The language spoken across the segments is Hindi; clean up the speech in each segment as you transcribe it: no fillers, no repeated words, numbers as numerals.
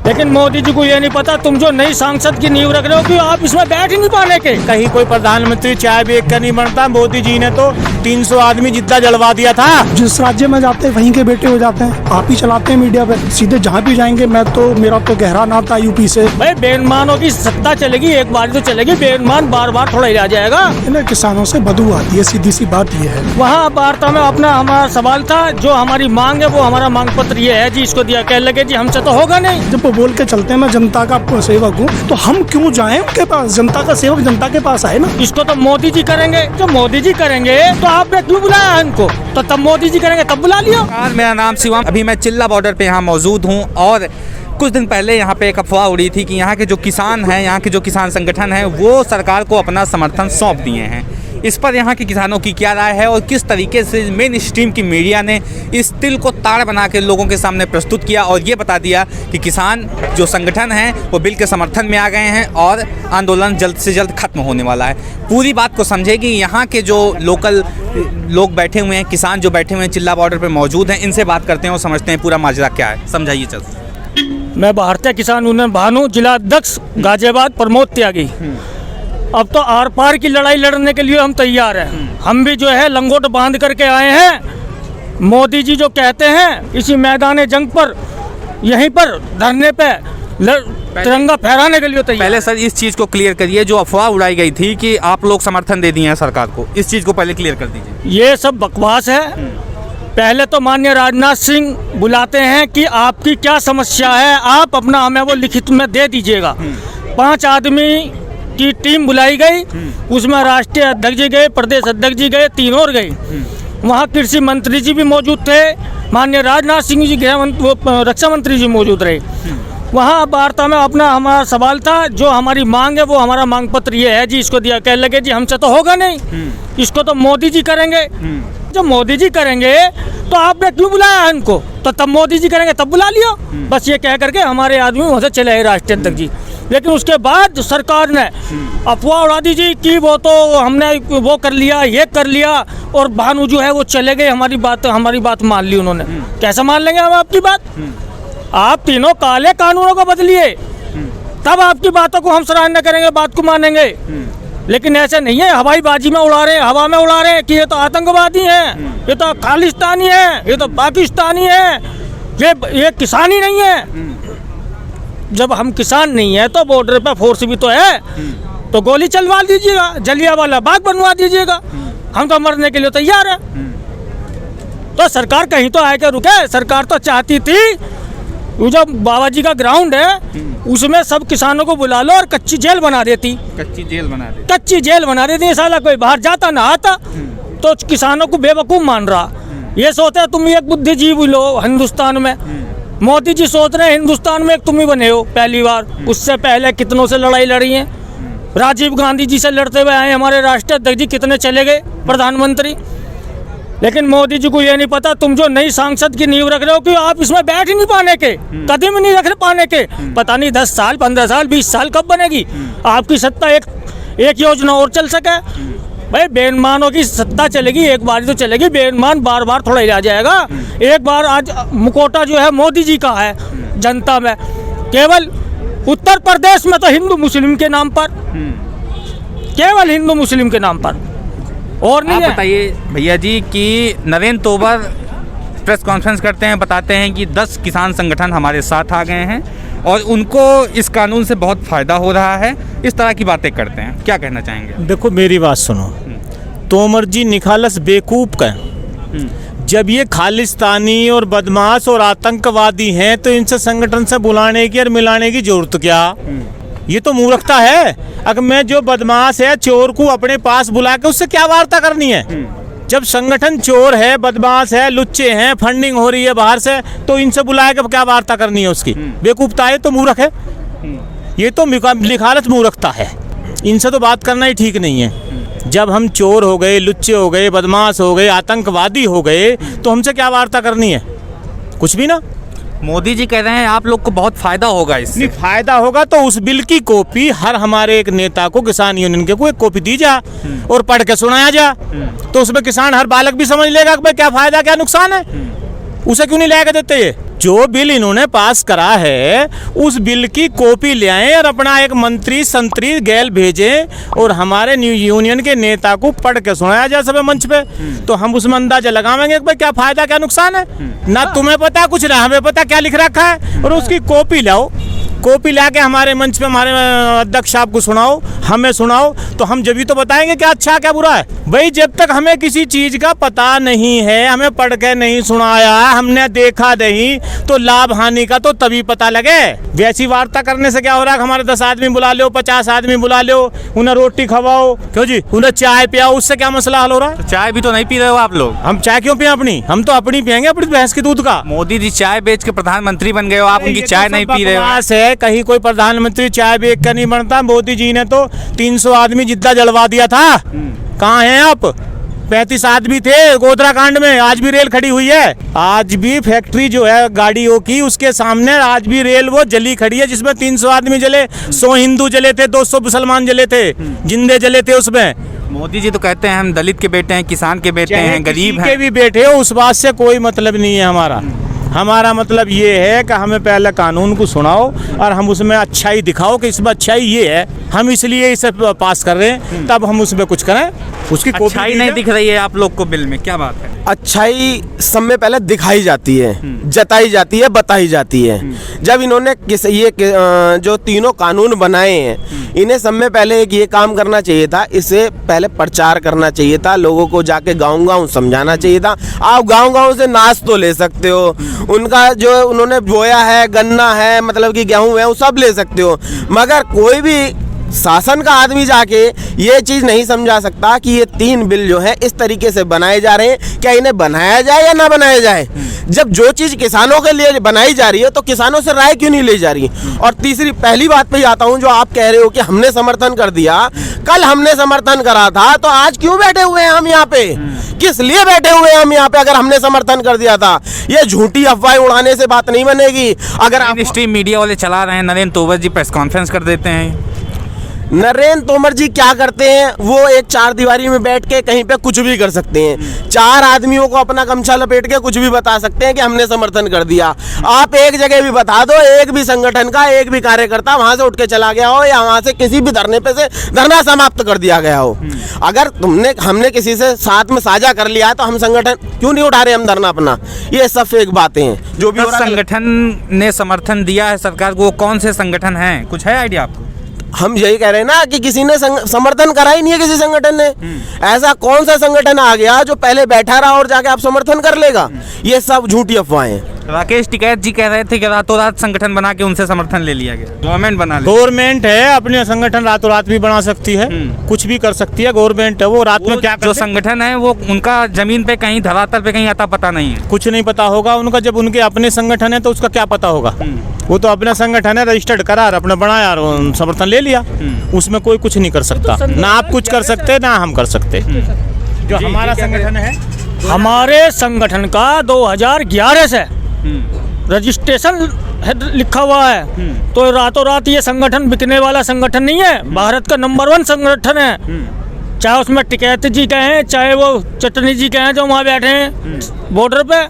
लेकिन मोदी जी को ये नहीं पता तुम जो नई सांसद की नींव रख रहे हो कि आप इसमें बैठ ही नहीं पाने के। कहीं कोई प्रधानमंत्री चाय भी एक का नहीं बनता। मोदी जी ने तो 300 आदमी जितना जलवा दिया था। जिस राज्य में जाते हैं वहीं के बेटे हो जाते हैं। आप ही चलाते हैं मीडिया पे, सीधे जहाँ भी जाएंगे। मेरा तो गहरा नाता यूपी से। भाई बेईमानों की सत्ता चलेगी, एक बार तो चलेगी, बेईमान बार बार थोड़ा ही आ जाएगा। इन्हें किसानों से बदबू आती है, सीधी सी बात ये है। वहाँ वार्ता में हमारा सवाल था, जो हमारी मांग है वो हमारा मांग पत्र ये है जी, इसको दिया। कह लगे जी हमसे तो होगा नहीं। जब वो बोल के चलते हैं मैं जनता का सेवक हूँ, तो हम क्यों जाएं उनके पास? जनता का सेवक जनता के पास आए ना। इसको तो मोदी जी करेंगे। जब मोदी जी करेंगे तो आपने क्यों बुलाया इनको? तो तब मोदी जी करेंगे तब बुला लिया। मेरा नाम शिवम, अभी मैं चिल्ला बॉर्डर पे यहाँ मौजूद हूँ और कुछ दिन पहले यहाँ पे एक अफवाह उड़ी थी कि यहाँ के जो किसान हैं, यहाँ के जो किसान संगठन हैं, वो सरकार को अपना समर्थन सौंप दिए हैं। इस पर यहाँ के किसानों की क्या राय है और किस तरीके से मेन स्ट्रीम की मीडिया ने इस तिल को ताड़ बना के लोगों के सामने प्रस्तुत किया और ये बता दिया कि किसान जो संगठन हैं वो बिल के समर्थन में आ गए हैं और आंदोलन जल्द से जल्द खत्म होने वाला है। पूरी बात को समझेगी। यहाँ के जो लोकल लोग बैठे हुए हैं, किसान जो बैठे हुए हैं चिल्ला बॉर्डर पर मौजूद हैं, इनसे बात करते हैं और समझते हैं पूरा माजरा क्या है। समझाइए चल। मैं भारतीय किसान यूनियन भानु जिला अध्यक्ष गाजियाबाद प्रमोद त्यागी। अब तो आर पार की लड़ाई लड़ने के लिए हम तैयार हैं। हम भी जो है लंगोट बांध करके आए हैं। मोदी जी जो कहते हैं इसी मैदान जंग पर, यहीं पर धरने पे तिरंगा फहराने के लिए तैयार। पहले सर इस चीज़ को क्लियर करिए, जो अफवाह उड़ाई गई थी कि आप लोग समर्थन दे दिए हैं सरकार को, इस चीज़ को पहले क्लियर कर दीजिए। ये सब बकवास है। पहले तो माननीय राजनाथ सिंह बुलाते हैं कि आपकी क्या समस्या है, आप अपना हमें वो लिखित में दे दीजिएगा। 5 आदमी की टीम बुलाई गई, उसमें राष्ट्रीय अध्यक्ष जी गए, प्रदेश अध्यक्ष जी गए, 3 और गए। वहाँ कृषि मंत्री जी भी मौजूद थे, माननीय राजनाथ सिंह जी रक्षा मंत्री जी मौजूद रहे। वहाँ वार्ता में हमारा सवाल था, जो हमारी मांग है वो हमारा मांग पत्र ये है जी, इसको दिया। कह लगे जी हमसे तो होगा नहीं, इसको तो मोदी जी करेंगे। जब मोदी जी करेंगे तो आपने क्यों बुलाया इनको? तो तब मोदी जी करेंगे तब बुला लिया। बस ये कह करके हमारे आदमी वहाँ से चले आए राष्ट्रीय अध्यक्ष जी। लेकिन उसके बाद सरकार ने अफवाह उड़ा दी जी कि वो तो हमने वो कर लिया, ये कर लिया, और भानु जो है वो चले गए। हमारी बात मान ली उन्होंने। कैसे मान लेंगे हम आपकी बात? आप तीनों काले कानूनों को बदलिए, तब आपकी बातों को हम सराहना करेंगे, बात को मानेंगे। लेकिन ऐसे नहीं है, हवाई बाजी में उड़ा रहे हैं, हवा में उड़ा रहे हैं कि ये तो आतंकवादी हैं, ये तो खालिस्तानी है, ये तो पाकिस्तानी है, ये किसान ही नहीं है। जब हम किसान नहीं है तो बॉर्डर पे फोर्स भी तो है, तो गोली चलवा दीजिएगा, जलियांवाला बाग बनवा दीजिएगा। हम तो मरने के लिए तैयार है। तो सरकार कहीं तो आके रुके। सरकार तो चाहती थी वो जो बाबा जी का ग्राउंड है उसमें सब किसानों को बुला लो और कच्ची जेल बना देती। कच्ची जेल बना देती। साला कोई बाहर जाता ना आता। तो किसानों को बेवकूफ़ मान रहा। ये सोचते हैं तुम एक बुद्धिजीवी लो हिंदुस्तान में। मोदी जी सोच रहे हैं हिंदुस्तान में एक तुम ही बने हो पहली बार। उससे पहले कितनों से लड़ाई लड़ी है। राजीव गांधी जी से लड़ते हुए आए हमारे राष्ट्रीय अध्यक्ष जी, कितने चले गए प्रधानमंत्री। लेकिन मोदी जी को ये नहीं पता तुम जो नई सांसद की नींव रख रहे हो कि आप इसमें बैठ ही नहीं पाने के, कदम नहीं रख पाने के। पता नहीं 10 साल 15 साल 20 साल कब बनेगी आपकी सत्ता, एक योजना और चल सके। भाई बेईमानों की सत्ता चलेगी, एक बार तो चलेगी, बेईमान बार बार थोड़ा ही आ जाएगा। एक बार आज मुखौटा जो है मोदी जी का है जनता में। केवल उत्तर प्रदेश में तो हिंदू मुस्लिम के नाम पर, केवल हिंदू मुस्लिम के नाम पर, और नहीं है। बताइए भैया जी कि नरेंद्र तोमर प्रेस कॉन्फ्रेंस करते हैं, बताते हैं कि 10 किसान संगठन हमारे साथ आ गए हैं और उनको इस कानून से बहुत फ़ायदा हो रहा है, इस तरह की बातें करते हैं। क्या कहना चाहेंगे? देखो मेरी बात सुनो, तोमर जी निखालस बेवकूफ़ का। जब ये खालिस्तानी और बदमाश और आतंकवादी हैं तो इनसे संगठन से बुलाने की और मिलाने की जरूरत क्या? ये तो मूर्खता है। अगर मैं जो बदमाश है चोर को अपने पास बुला के उससे क्या वार्ता करनी है? जब संगठन चोर है, बदमाश है, लुच्चे हैं, फंडिंग हो रही है बाहर से, तो इनसे बुलाए के क्या वार्ता करनी है उसकी? बेवकूफ़ता है, तो मूर्ख है। ये तो निखालस मूर्खता है। इनसे तो बात करना ही ठीक नहीं है। जब हम चोर हो गए, लुच्चे हो गए, बदमाश हो गए, आतंकवादी हो गए, तो हमसे क्या वार्ता करनी है? कुछ भी ना। मोदी जी कह रहे हैं आप लोग को बहुत फायदा होगा इससे। फायदा होगा तो उस बिल की कॉपी हर हमारे एक नेता को, किसान यूनियन के को एक कॉपी दी जा और पढ़ के सुनाया जा, तो उसमें किसान हर बालक भी समझ लेगा कि भाई क्या फायदा क्या नुकसान है। उसे क्यों नहीं लाया देते ये? जो बिल इन्होंने पास करा है उस बिल की कॉपी ले आए और अपना एक मंत्री संतरी गैल भेजें और हमारे न्यू यूनियन के नेता को पढ़ के सुनाया जाए सब मंच पे, तो हम उसमें अंदाजा लगावेंगे कि भाई क्या फायदा क्या नुकसान है। ना तुम्हें पता कुछ, ना हमें पता क्या लिख रखा है, और उसकी कॉपी लाओ, कॉपी ला के हमारे मंच पे हमारे अध्यक्ष साहब को सुनाओ, हमें सुनाओ, तो हम जब भी तो बताएंगे क्या अच्छा क्या बुरा है। भाई जब तक हमें किसी चीज का पता नहीं है, हमें पढ़ के नहीं सुनाया, हमने देखा नहीं, तो लाभ हानि का तो तभी पता लगे। वैसी वार्ता करने से क्या हो रहा है, हमारे 10 आदमी बुला लो, 50 आदमी बुला लो, उन्हें रोटी खवाओ, क्यों जी, उन्हें चाय पियाओ, उससे क्या मसला हल हो रहा है। चाय भी तो नहीं पी रहे हो आप लोग। हम चाय क्यों पिए अपनी, हम तो अपनी पियेंगे, अपनी भैंस के दूध का। मोदी जी चाय बेच के प्रधानमंत्री बन गए हो, आप उनकी चाय नहीं पी रहे हो। कहीं कोई प्रधानमंत्री चाय बेच कर नहीं बनता। मोदी जी ने तो 300 आदमी जिद्दा जलवा दिया था। कहाँ हैं आप? 35 आदमी थे गोधरा कांड में, आज भी रेल खड़ी हुई है। आज भी फैक्ट्री जो है गाड़ियों की, उसके सामने आज भी रेल वो जली खड़ी है, जिसमें 300 आदमी जले, 100 हिंदू जले थे, 200 मुसलमान जले थे, जिंदे जले थे उसमें। मोदी जी तो कहते हैं हम दलित के बेटे हैं, किसान के बेटे हैं, गरीब हैं। के भी बेटे हो, उस बात से कोई मतलब नहीं है हमारा। हमारा मतलब ये है कि हमें पहले कानून को सुनाओ और हम उसमें अच्छाई दिखाओ कि इसमें अच्छाई ये है, हम इसलिए इसे पास कर रहे हैं, तब हम उसमें कुछ करें। उसकी अच्छाई नहीं दिख रही है आप लोग को बिल में, क्या बात है? अच्छाई सब में पहले दिखाई जाती है, जताई जाती है, बताई जाती है। जब इन्होंने जो तीनों कानून बनाए हैं, इन्हें सब में पहले एक ये काम करना चाहिए था, इसे पहले प्रचार करना चाहिए था, लोगों को जाके गाँव-गाँव समझाना चाहिए था। आप गाँव-गाँव से नाश तो ले सकते हो, उनका जो उन्होंने बोया है, गन्ना है, मतलब कि गेहूँ है, वो सब ले सकते हो, मगर कोई भी शासन का आदमी जाके ये चीज़ नहीं समझा सकता कि ये 3 बिल जो है इस तरीके से बनाए जा रहे हैं, क्या इन्हें बनाया जाए या ना बनाया जाए। जब जो चीज़ किसानों के लिए बनाई जा रही है तो किसानों से राय क्यों नहीं ली जा रही। और तीसरी पहली बात पे आता हूँ, जो आप कह रहे हो कि हमने समर्थन कर दिया, कल हमने समर्थन करा था तो आज क्यों बैठे हुए हैं हम यहाँ पे, किस लिए बैठे हुए हैं हम यहाँ पे? अगर हमने समर्थन कर दिया था, ये झूठी अफवाहें उड़ाने से बात नहीं बनेगी। अगर आप स्ट्रीम मीडिया वाले चला रहे हैं, नरेंद्र तोमर जी प्रेस कॉन्फ्रेंस कर देते हैं। नरेंद्र तोमर जी क्या करते हैं, वो एक 4 दीवारी में बैठ के कहीं पे कुछ भी कर सकते हैं। 4 आदमियों को अपना गमछा लपेट के कुछ भी बता सकते हैं कि हमने समर्थन कर दिया। आप एक जगह भी बता दो, एक भी संगठन का एक भी कार्यकर्ता वहां से उठ के चला गया हो या वहां से किसी भी धरने पे से धरना समाप्त कर दिया गया हो। अगर हमने किसी से साथ में साझा कर लिया है तो हम संगठन क्यों नहीं उठा रहे हम धरना अपना? ये सब फेक बातें हैं। जो भी संगठन ने समर्थन दिया है सरकार को, वो कौन से संगठन है, कुछ है आइडिया आपको? हम यही कह रहे हैं ना कि किसी ने समर्थन करा ही नहीं है, किसी संगठन ने। ऐसा कौन सा संगठन आ गया जो पहले बैठा रहा और जाके आप समर्थन कर लेगा? ये सब झूठी अफवाहें हैं। राकेश टिकैत जी कह रहे थे कि रातों रात संगठन बना के उनसे समर्थन ले लिया गया, गवर्नमेंट बना ली। गवर्नमेंट है, अपने संगठन रातों रात भी बना सकती है, कुछ भी कर सकती है। गवर्नमेंट है, वो रात में क्या जो संगठन है वो उनका जमीन पे कहीं धरातल पे कहीं अता पता नहीं है, कुछ नहीं पता होगा उनका। जब उनके अपने संगठन है तो उसका क्या पता होगा? वो तो अपना संगठन है, रजिस्टर्ड करा, अपने बनाया और समर्थन ले लिया। उसमें कोई कुछ नहीं कर सकता, ना आप कुछ कर सकते ना हम कर सकते। जो हमारा संगठन है, हमारे संगठन का 2011 से रजिस्ट्रेशन लिखा हुआ है, तो रातों रात ये संगठन बिकने वाला संगठन नहीं है। भारत का नंबर 1 संगठन है, चाहे उसमें टिकैत जी कहें, चाहे वो चटनी जी कहें जो वहाँ बैठे हैं बॉर्डर पे,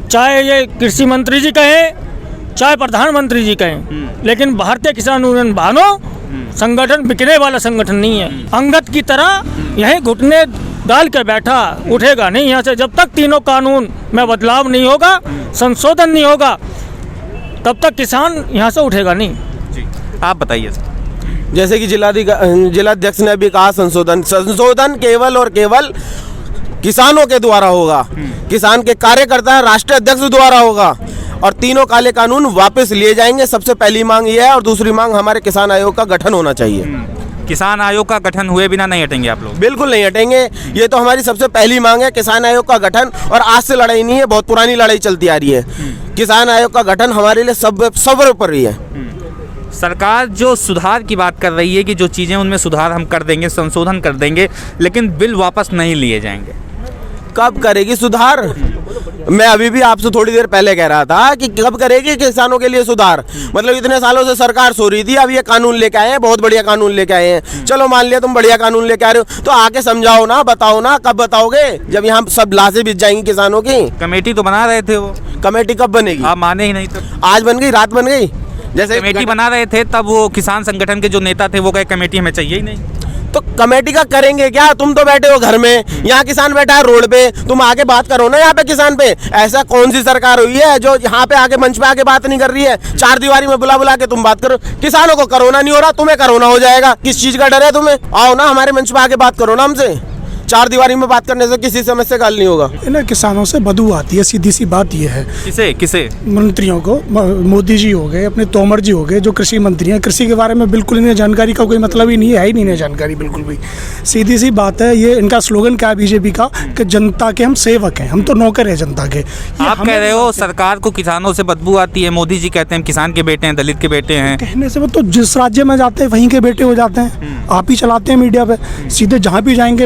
चाहे ये कृषि मंत्री जी कहें, चाहे प्रधानमंत्री जी कहें, लेकिन भारतीय किसान यूनियन भानो संगठन बिकने वाला संगठन नहीं है। अंगद की तरह यहीं घुटने डाल के बैठा, उठेगा नहीं यहाँ से। जब तक तीनों कानून में बदलाव नहीं होगा, संशोधन नहीं होगा, तब तक किसान यहाँ से उठेगा नहीं। जी, आप बताइए सर। जैसे कि जिलाध्यक्ष ने भी कहा, संशोधन केवल और केवल किसानों के द्वारा होगा, किसान के कार्यकर्ता राष्ट्रीय अध्यक्ष द्वारा होगा, और तीनों काले कानून वापस लिए जाएंगे। सबसे पहली मांग ये है, और दूसरी मांग हमारे किसान आयोग का गठन होना चाहिए। किसान आयोग का गठन हुए बिना नहीं हटेंगे आप लोग? बिल्कुल नहीं हटेंगे, ये तो हमारी सबसे पहली मांग है, किसान आयोग का गठन। और आज से लड़ाई नहीं है, बहुत पुरानी लड़ाई चलती आ रही है। किसान आयोग का गठन हमारे लिए सर्वोपरि है। सरकार जो सुधार की बात कर रही है कि जो चीज़ें उनमें सुधार हम कर देंगे, संशोधन कर देंगे, लेकिन बिल वापस नहीं लिए जाएंगे। कब करेगी सुधार? मैं अभी भी आपसे थोड़ी देर पहले कह रहा था कि कब करेगी किसानों के लिए सुधार। मतलब इतने सालों से सरकार सो रही थी, अब ये कानून लेके आए हैं, बहुत बढ़िया कानून लेके आए हैं। चलो मान लिया तुम बढ़िया कानून लेके आ रहे हो, तो आके समझाओ ना, बताओ ना, कब बताओगे जब यहाँ सब लाशें बिछ जाएंगी किसानों की। कमेटी तो बना रहे थे वो, कमेटी कब बनेगी? आप माने ही नहीं। तो आज बन गई, रात बन गई। जैसे कमेटी बना रहे थे तब वो किसान संगठन के जो नेता थे वो कहे कमेटी हमें चाहिए ही नहीं। तो कमेटी का करेंगे क्या? तुम तो बैठे हो घर में, यहाँ किसान बैठा है रोड पे, तुम आके बात करो ना यहाँ पे किसान पे। ऐसा कौन सी सरकार हुई है जो यहाँ पे आके मंच पे आके बात नहीं कर रही है? चार दीवारी में बुला बुला के तुम बात करो। किसानों को कोरोना नहीं हो रहा, तुम्हें कोरोना हो जाएगा। किस चीज का डर है तुम्हें? आओ ना हमारे मंच पे आके बात करो ना हमसे। चार दीवारी में बात करने से किसी समस्या का हल नहीं होगा। इन्हें किसानों से बदबू आती है, सीधी सी बात ये है। किसे किसे? मंत्रियों को, मोदी जी हो गए, अपने तोमर जी हो गए, जो कृषि मंत्री हैं, कृषि के बारे में बिल्कुल इन्हें जानकारी का कोई मतलब ही नहीं है ही नहीं इन्हें जानकारी बिल्कुल भी। सीधी सी बात है, ये इनका स्लोगन क्या है बीजेपी का कि जनता के हम सेवक हैं, हम तो नौकर हैं जनता के। आप कह रहे हो सरकार को किसानों से बदबू आती है, मोदी जी कहते हैं किसान के बेटे हैं, दलित के बेटे हैं। कहने से वो तो जिस राज्य में जाते हैं वहीं के बेटे हो जाते हैं। आप ही चलाते हैं मीडिया पे, सीधे जहाँ भी जाएंगे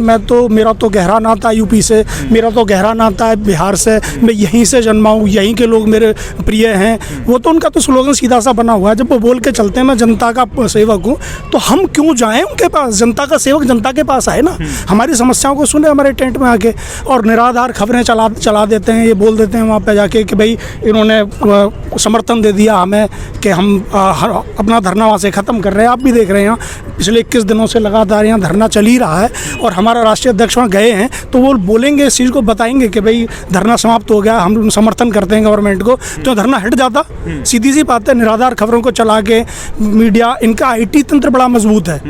मेरा तो गहरा नाता यूपी से, मेरा तो गहरा नाता है बिहार से, मैं यहीं से जन्मा हूँ, यहीं के लोग मेरे प्रिय हैं। वो तो उनका तो स्लोगन सीधा सा बना हुआ है। जब वो बोल के चलते हैं मैं जनता का सेवक हूँ, तो हम क्यों जाएं उनके पास? जनता का सेवक जनता के पास आए ना, हमारी समस्याओं को सुने हमारे टेंट में आके। और निराधार खबरें चला देते हैं, ये बोल देते हैं वहाँ पे जाके कि भाई इन्होंने समर्थन दे दिया हमें कि हम अपना धरना वहाँ से ख़त्म कर रहे हैं। आप भी देख रहे हैं पिछले 21 दिनों से लगातार यहाँ धरना चल ही रहा है, और हमारा राष्ट्रीय अध्यक्ष वहाँ गए हैं, तो वो बोलेंगे इस चीज़ को, बताएंगे कि भाई धरना समाप्त हो गया, हम समर्थन करते हैं गवर्नमेंट को, तो धरना हट जाता। सीधी सी बात है, निराधार खबरों को चला के मीडिया, इनका आईटी तंत्र बड़ा मजबूत है।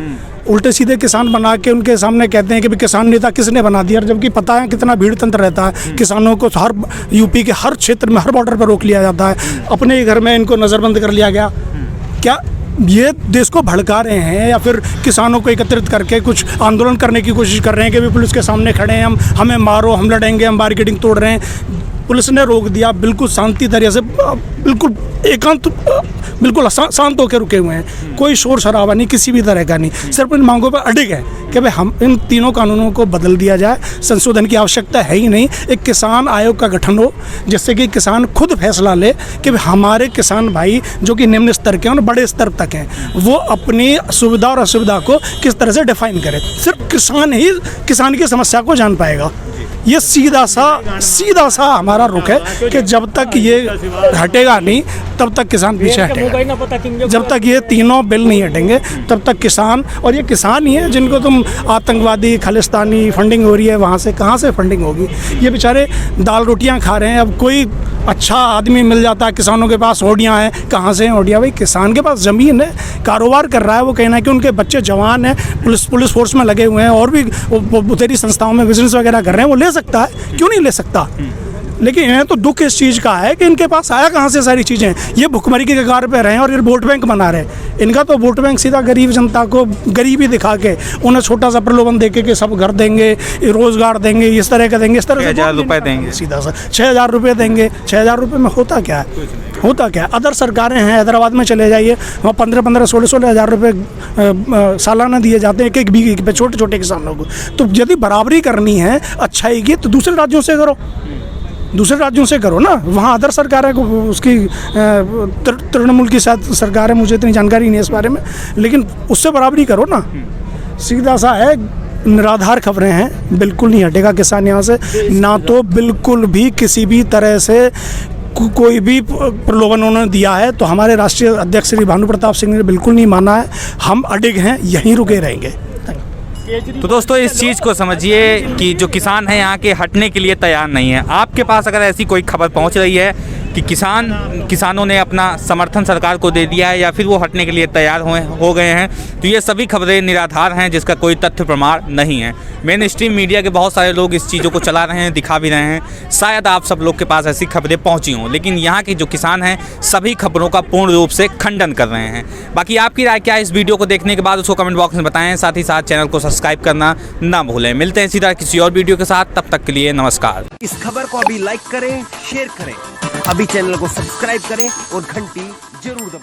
उल्टे सीधे किसान बना के उनके सामने कहते हैं कि भाई किसान नेता किसने बना दिया, जबकि पता है कितना भीड़ तंत्र रहता है। किसानों को हर यूपी के हर क्षेत्र में, हर बॉर्डर पर रोक लिया जाता है, अपने ही घर में इनको नज़रबंद कर लिया गया। क्या ये देश को भड़का रहे हैं, या फिर किसानों को एकत्रित करके कुछ आंदोलन करने की कोशिश कर रहे हैं कि भी पुलिस के सामने खड़े हैं, हमें मारो, हम लड़ेंगे, हम बैरिकेडिंग तोड़ रहे हैं? पुलिस ने रोक दिया, बिल्कुल शांति तरीके से, बिल्कुल एकांत, बिल्कुल शांत होकर रुके हुए हैं। कोई शोर शराबा नहीं, किसी भी तरह का नहीं। सिर्फ इन मांगों पर अड़िग है कि भाई हम इन तीनों कानूनों को बदल दिया जाए, संशोधन की आवश्यकता है ही नहीं। एक किसान आयोग का गठन हो, जिससे कि किसान खुद फैसला ले कि हमारे किसान भाई जो कि निम्न स्तर के हैं और बड़े स्तर तक हैं, वो अपनी सुविधा और असुविधा को किस तरह से डिफाइन करें। सिर्फ किसान ही किसान की समस्या को जान पाएगा। ये सीधा सा हमारा रुख है कि जब तक ये हटेगा नहीं तब तक किसान पीछे हटेगा। जब तक ये तीनों बिल नहीं हटेंगे तब तक किसान, और ये किसान ही है जिनको तुम आतंकवादी, खालिस्तानी फंडिंग हो रही है, वहाँ से कहाँ से फंडिंग होगी? ये बेचारे दाल रोटियाँ खा रहे हैं। अब कोई अच्छा आदमी मिल जाता है, किसानों के पास ओडियाँ हैं, कहाँ से हैं ओडियाँ? भाई किसान के पास ज़मीन है, कारोबार कर रहा है, वो कहना है कि उनके बच्चे जवान हैं, पुलिस फोर्स में लगे हुए हैं, और भी तेरी संस्थाओं में बिजनेस वगैरह कर रहे हैं, वो ले सकता है, क्यों नहीं ले सकता? लेकिन इन्हें तो दुख इस चीज़ का है कि इनके पास आया कहाँ से सारी चीज़ें। ये भुखमरी के कगार पे रहे हैं और ये वोट बैंक बना रहे हैं। इनका तो वोट बैंक सीधा गरीब जनता को गरीबी दिखा के, उन्हें छोटा सा प्रलोभन देके कि सब घर देंगे, रोजगार देंगे, इस तरह का देंगे, इस तरह से 6,000 रुपये देंगे, सीधा सा 6,000 रुपये देंगे। 6,000 रुपये में होता क्या है? होता क्या? अदर सरकारें हैं, हैदराबाद में चले जाइए, वहाँ 15-15, 16-16 हज़ार रुपये सालाना दिए जाते हैं एक बीघे पे छोटे छोटे किसानों को। तो यदि बराबरी करनी है अच्छाई की, तो दूसरे राज्यों से करो, दूसरे राज्यों से करो ना। वहाँ अदर सरकार है, उसकी तृणमूल की शायद सरकार है, मुझे इतनी जानकारी नहीं है इस बारे में, लेकिन उससे बराबरी करो ना। सीधा सा है, निराधार खबरें हैं, बिल्कुल नहीं हटेगा किसान यहाँ से, ना तो बिल्कुल भी किसी भी तरह से कोई भी प्रलोभन उन्होंने दिया है। तो हमारे राष्ट्रीय अध्यक्ष श्री भानु प्रताप सिंह ने बिल्कुल नहीं माना है, हम अडिग हैं, यहीं रुके रहेंगे। तो दोस्तों इस चीज़ को समझिए कि जो किसान हैं यहाँ के हटने के लिए तैयार नहीं है। आपके पास अगर ऐसी कोई खबर पहुँच रही है कि किसानों ने अपना समर्थन सरकार को दे दिया है या फिर वो हटने के लिए तैयार हो गए हैं, तो ये सभी खबरें निराधार हैं, जिसका कोई तथ्य प्रमाण नहीं है। मेन स्ट्रीम मीडिया के बहुत सारे लोग इस चीज़ों को चला रहे हैं, दिखा भी रहे हैं। शायद आप सब लोग के पास ऐसी खबरें पहुंची हों, लेकिन यहाँ के जो किसान हैं सभी खबरों का पूर्ण रूप से खंडन कर रहे हैं। बाकी आपकी राय क्या है इस वीडियो को देखने के बाद, उसको कमेंट बॉक्स में बताएं। साथ ही साथ चैनल को सब्सक्राइब करना ना भूलें। मिलते हैं सीधा किसी और वीडियो के साथ, तब तक के लिए नमस्कार। इस खबर को अभी लाइक करें, शेयर करें, अभी चैनल को सब्सक्राइब करें और घंटी जरूर दबाएं।